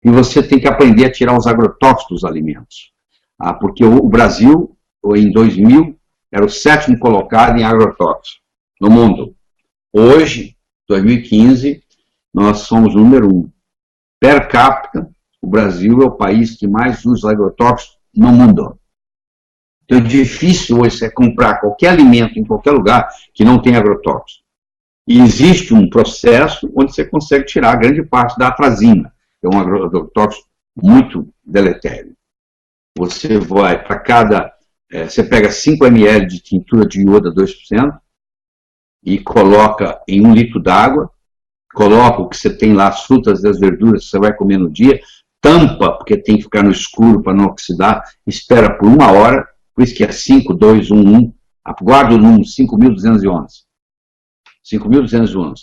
e você tem que aprender a tirar os agrotóxicos dos alimentos. Porque o Brasil, em 2000, era o 7º colocado em agrotóxicos no mundo. Hoje, 2015, nós somos o número 1. Per capita, o Brasil é o país que mais usa agrotóxicos no mundo. Então é difícil hoje você comprar qualquer alimento em qualquer lugar que não tem agrotóxico. E existe um processo onde você consegue tirar grande parte da atrazina, que é um agrotóxico muito deletério. Você vai para você pega 5 ml de tintura de iodo a 2% e coloca em 1 litro d'água, coloca o que você tem lá, as frutas e as verduras que você vai comer no dia, tampa, porque tem que ficar no escuro para não oxidar, espera por 1 hora, por isso que é 5, 2, 1, 1, guarda o número 5.211. 5.211.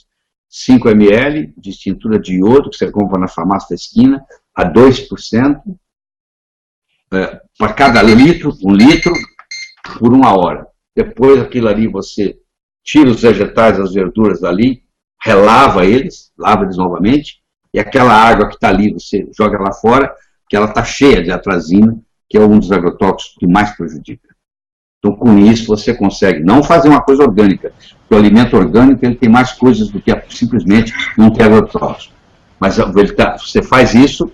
5 ml de tintura de iodo, que você compra na farmácia da esquina, a 2%, para cada litro, 1 litro, por 1 hora. Depois aquilo ali você tira os vegetais, as verduras dali, relava eles, lava eles novamente, e aquela água que está ali, você joga lá fora, que ela está cheia de atrazina, que é um dos agrotóxicos que mais prejudica. Então, com isso, você consegue não fazer uma coisa orgânica, porque o alimento orgânico ele tem mais coisas do que simplesmente não ter agrotóxico. Mas você faz isso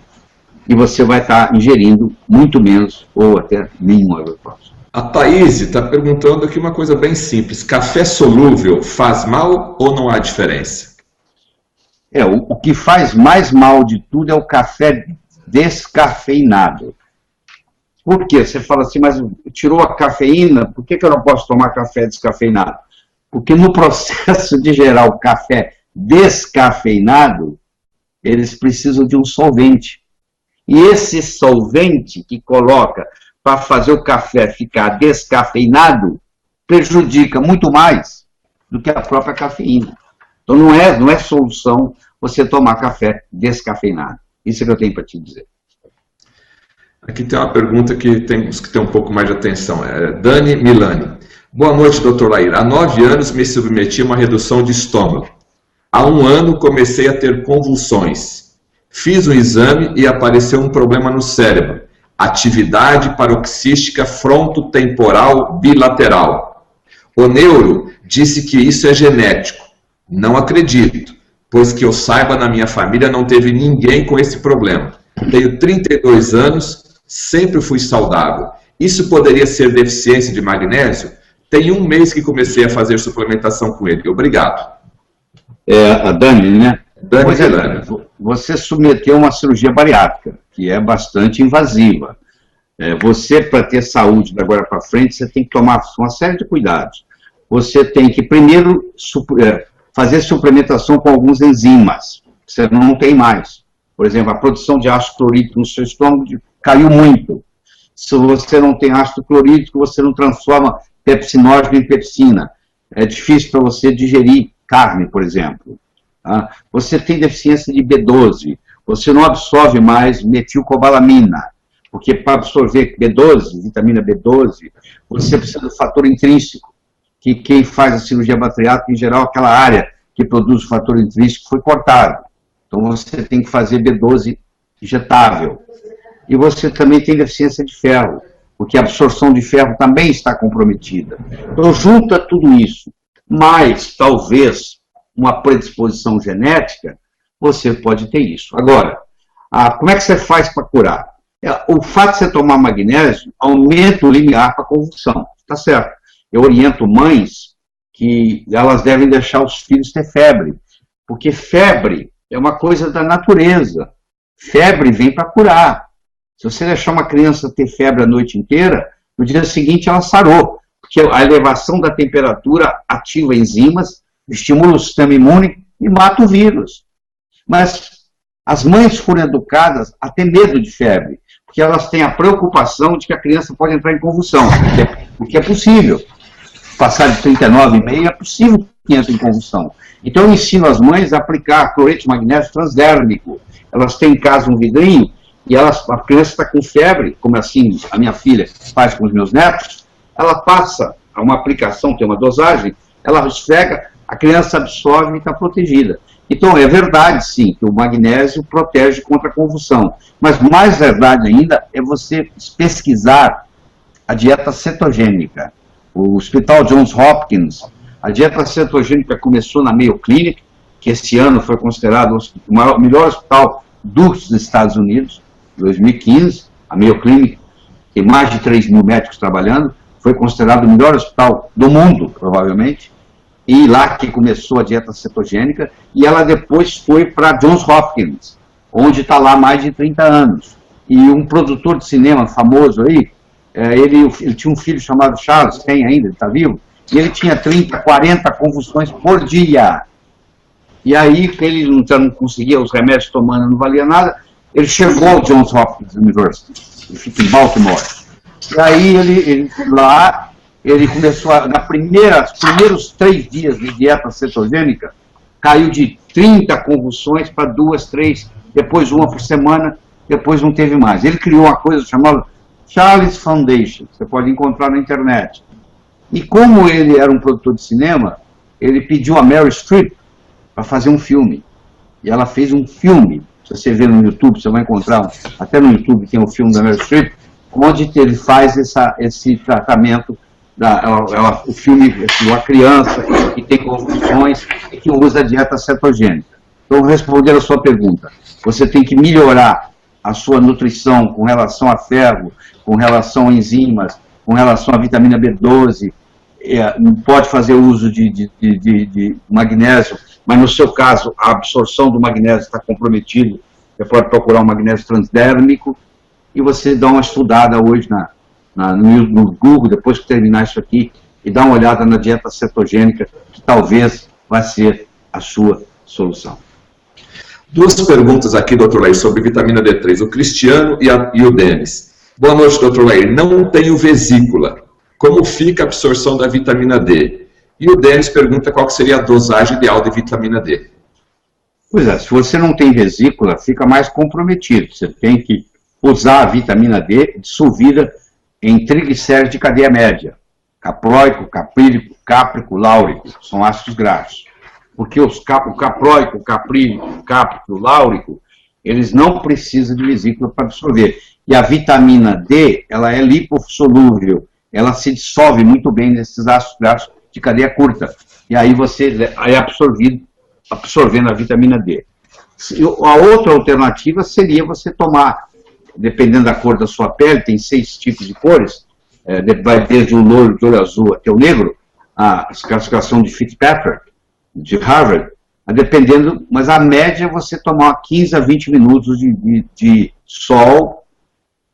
e você vai estar ingerindo muito menos ou até nenhum agrotóxico. A Thaís está perguntando aqui uma coisa bem simples. Café solúvel faz mal ou não há diferença? O que faz mais mal de tudo é o café descafeinado. Por quê? Você fala assim, mas tirou a cafeína, por que eu não posso tomar café descafeinado? Porque no processo de gerar o café descafeinado, eles precisam de um solvente. E esse solvente que coloca para fazer o café ficar descafeinado, prejudica muito mais do que a própria cafeína. Então não é solução você tomar café descafeinado. Isso é que eu tenho para te dizer. Aqui tem uma pergunta que temos que ter um pouco mais de atenção. Dani Milani. Boa noite, doutor Lair. Há 9 anos me submeti a uma redução de estômago. Há 1 ano comecei a ter convulsões. Fiz um exame e apareceu um problema no cérebro. Atividade paroxística frontotemporal bilateral. O neuro disse que isso é genético. Não acredito, pois que eu saiba, na minha família não teve ninguém com esse problema. Tenho 32 anos, sempre fui saudável. Isso poderia ser deficiência de magnésio? Tem 1 mês que comecei a fazer suplementação com ele. Obrigado. A Dani, né? Dani Milani. Você submeteu uma cirurgia bariátrica, que é bastante invasiva. Você, para ter saúde da agora para frente, você tem que tomar uma série de cuidados. Você tem que, primeiro, fazer suplementação com alguns enzimas, que você não tem mais. Por exemplo, a produção de ácido clorídrico no seu estômago caiu muito. Se você não tem ácido clorídrico, você não transforma pepsinógeno em pepsina. É difícil para você digerir carne, por exemplo. Tá? Você tem deficiência de B12, você não absorve mais metilcobalamina, porque para absorver B12, vitamina B12, você precisa do fator intrínseco, que quem faz a cirurgia bariátrica, em geral, aquela área que produz o fator intrínseco foi cortada. Então você tem que fazer B12 injetável. E você também tem deficiência de ferro, porque a absorção de ferro também está comprometida. Então junta tudo isso, mais talvez uma predisposição genética, você pode ter isso. Agora, como é que você faz para curar? O fato de você tomar magnésio aumenta o limiar para a convulsão, tá certo? Eu oriento mães que elas devem deixar os filhos ter febre, porque febre é uma coisa da natureza. Febre vem para curar. Se você deixar uma criança ter febre a noite inteira, no dia seguinte ela sarou, porque a elevação da temperatura ativa enzimas, estimula o sistema imune e mata o vírus. Mas as mães foram educadas a ter medo de febre, porque elas têm a preocupação de que a criança pode entrar em convulsão, porque é possível. Passar de 39,5 é possível que entre em convulsão. Então eu ensino as mães a aplicar cloreto de magnésio transdérmico. Elas têm em casa um vidrinho e a criança está com febre, como assim a minha filha faz com os meus netos, ela passa uma aplicação, tem uma dosagem, ela esfrega, a criança absorve e está protegida. Então, é verdade, sim, que o magnésio protege contra a convulsão. Mas mais verdade ainda é você pesquisar a dieta cetogênica. O Hospital Johns Hopkins, a dieta cetogênica começou na Mayo Clinic, que esse ano foi considerado o melhor hospital dos Estados Unidos, em 2015. A Mayo Clinic tem mais de 3 mil médicos trabalhando, foi considerado o melhor hospital do mundo, provavelmente. E lá que começou a dieta cetogênica, e ela depois foi para Johns Hopkins, onde está lá há mais de 30 anos. E um produtor de cinema famoso aí, ele tinha um filho chamado Charles, tem ainda, ele está vivo, e ele tinha 30, 40 convulsões por dia. E aí, que ele já não conseguia, os remédios tomando não valia nada, ele chegou ao Johns Hopkins University, ele fica em Baltimore. E aí ele começou, nos primeiros 3 dias de dieta cetogênica, caiu de 30 convulsões para 2, 3, depois uma por semana, depois não teve mais. Ele criou uma coisa chamada Charles Foundation, você pode encontrar na internet. E como ele era um produtor de cinema, ele pediu a Meryl Streep para fazer um filme. E ela fez um filme. Se você ver no YouTube, você vai encontrar, até no YouTube tem um filme da Meryl Streep, onde ele faz esse tratamento. O filme de uma criança que tem convulsões e que usa a dieta cetogênica. Então, respondendo a sua pergunta, você tem que melhorar a sua nutrição com relação a ferro, com relação a enzimas, com relação à vitamina B12, pode fazer uso de magnésio, mas no seu caso a absorção do magnésio está comprometida, você pode procurar um magnésio transdérmico, e você dá uma estudada hoje no Google, depois que terminar isso aqui, e dá uma olhada na dieta cetogênica, que talvez vai ser a sua solução. 2 perguntas aqui, Dr. Lair, sobre vitamina D3, o Cristiano e o Denis. Boa noite, Dr. Lair. Não tenho vesícula. Como fica a absorção da vitamina D? E o Denis pergunta qual seria a dosagem ideal de vitamina D. Pois é, se você não tem vesícula, fica mais comprometido. Você tem que usar a vitamina D dissolvida em triglicéridos de cadeia média, caproico, caprílico, cáprico, láurico, são ácidos graxos. Porque o caproico, o caprílico, o cáprico, o láurico, eles não precisam de vesícula para absorver. E a vitamina D, ela é lipossolúvel, ela se dissolve muito bem nesses ácidos graxos de cadeia curta. E aí você é absorvendo a vitamina D. A outra alternativa seria você tomar, dependendo da cor da sua pele, tem 6 tipos de cores, vai desde o loiro, de olho azul até o negro, a classificação de Fitzpatrick, de Harvard, dependendo, mas a média é você tomar 15 a 20 minutos de sol.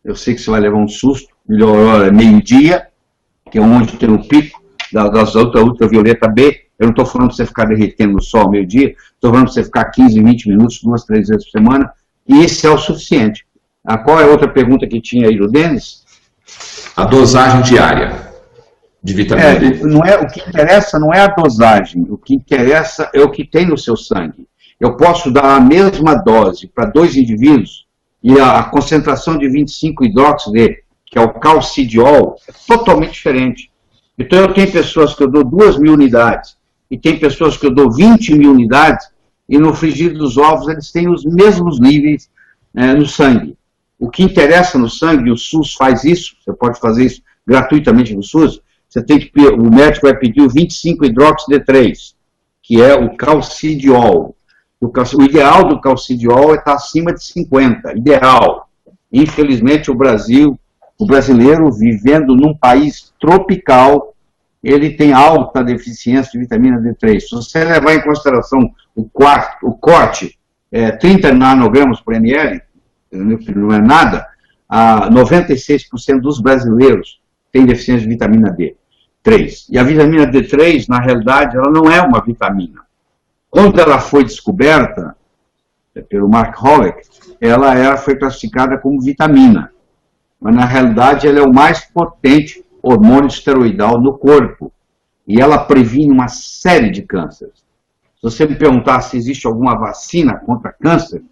Eu sei que você vai levar um susto, melhor hora é meio-dia, que é onde tem o pico das ultravioleta B. Eu não estou falando para você ficar derretendo no sol ao meio-dia, estou falando para você ficar 15, 20 minutos, 2, 3 vezes por semana, e isso é o suficiente. Qual é a outra pergunta que tinha aí do Denis? A dosagem diária de vitamina D. O que interessa não é a dosagem, o que interessa é o que tem no seu sangue. Eu posso dar a mesma dose para 2 indivíduos e a concentração de 25-hidroxi-D, que é o calcidiol, é totalmente diferente. Então eu tenho pessoas que eu dou 2.000 unidades e tem pessoas que eu dou 20.000 unidades e no frigir dos ovos eles têm os mesmos níveis no sangue. O que interessa no sangue, o SUS faz isso, você pode fazer isso gratuitamente no SUS, o médico vai pedir o 25-hidroxi-D3, que é o calcidiol. O ideal do calcidiol é estar acima de 50, ideal. Infelizmente o brasileiro vivendo num país tropical, ele tem alta deficiência de vitamina D3. Se você levar em consideração o corte, 30 nanogramas por ml, que não é nada, 96% dos brasileiros têm deficiência de vitamina D3. E a vitamina D3, na realidade, ela não é uma vitamina. Quando ela foi descoberta pelo Mark Hollick, ela foi classificada como vitamina. Mas, na realidade, ela é o mais potente hormônio esteroidal no corpo. E ela previne uma série de cânceres. Se você me perguntar se existe alguma vacina contra câncer,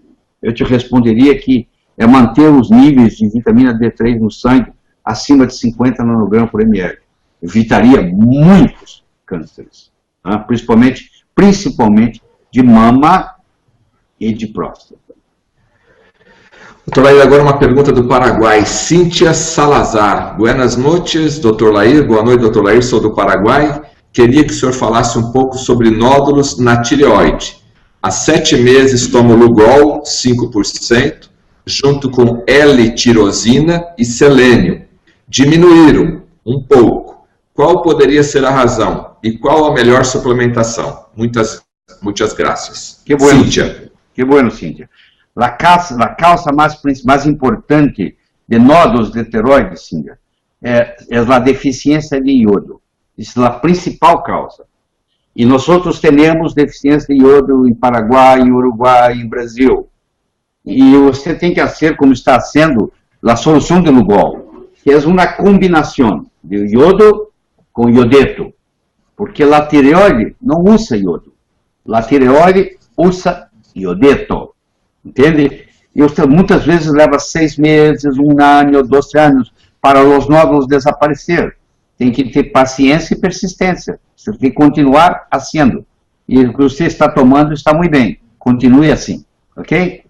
eu te responderia que é manter os níveis de vitamina D3 no sangue acima de 50 nanogramas por ml. Evitaria muitos cânceres, tá? Principalmente de mama e de próstata. Doutor Lair, agora uma pergunta do Paraguai. Cíntia Salazar. Buenas noches, doutor Lair. Boa noite, doutor Lair. Sou do Paraguai. Queria que o senhor falasse um pouco sobre nódulos na tireoide. Há 7 meses tomo Lugol, 5%, junto com L-tirosina e selênio. Diminuíram um pouco. Qual poderia ser a razão? E qual a melhor suplementação? Muitas graças. Que bueno, Cíntia. Que bueno, Cíntia. A causa mais importante de nódulos de tireoide, Cíntia, é a deficiência de iodo. Isso é a principal causa. E nós temos deficiência de iodo em Paraguai, em Uruguai, em Brasil. E você tem que fazer, como está sendo, a solução de Lugol, que é uma combinação de iodo com iodeto, porque a tireoide não usa iodo, a tireoide usa iodeto, entende? E muitas vezes leva 6 meses, 1 ano, 2 anos para os nódulos desaparecer. Tem que ter paciência e persistência. Você tem que continuar fazendo. E o que você está tomando está muito bem. Continue assim, ok?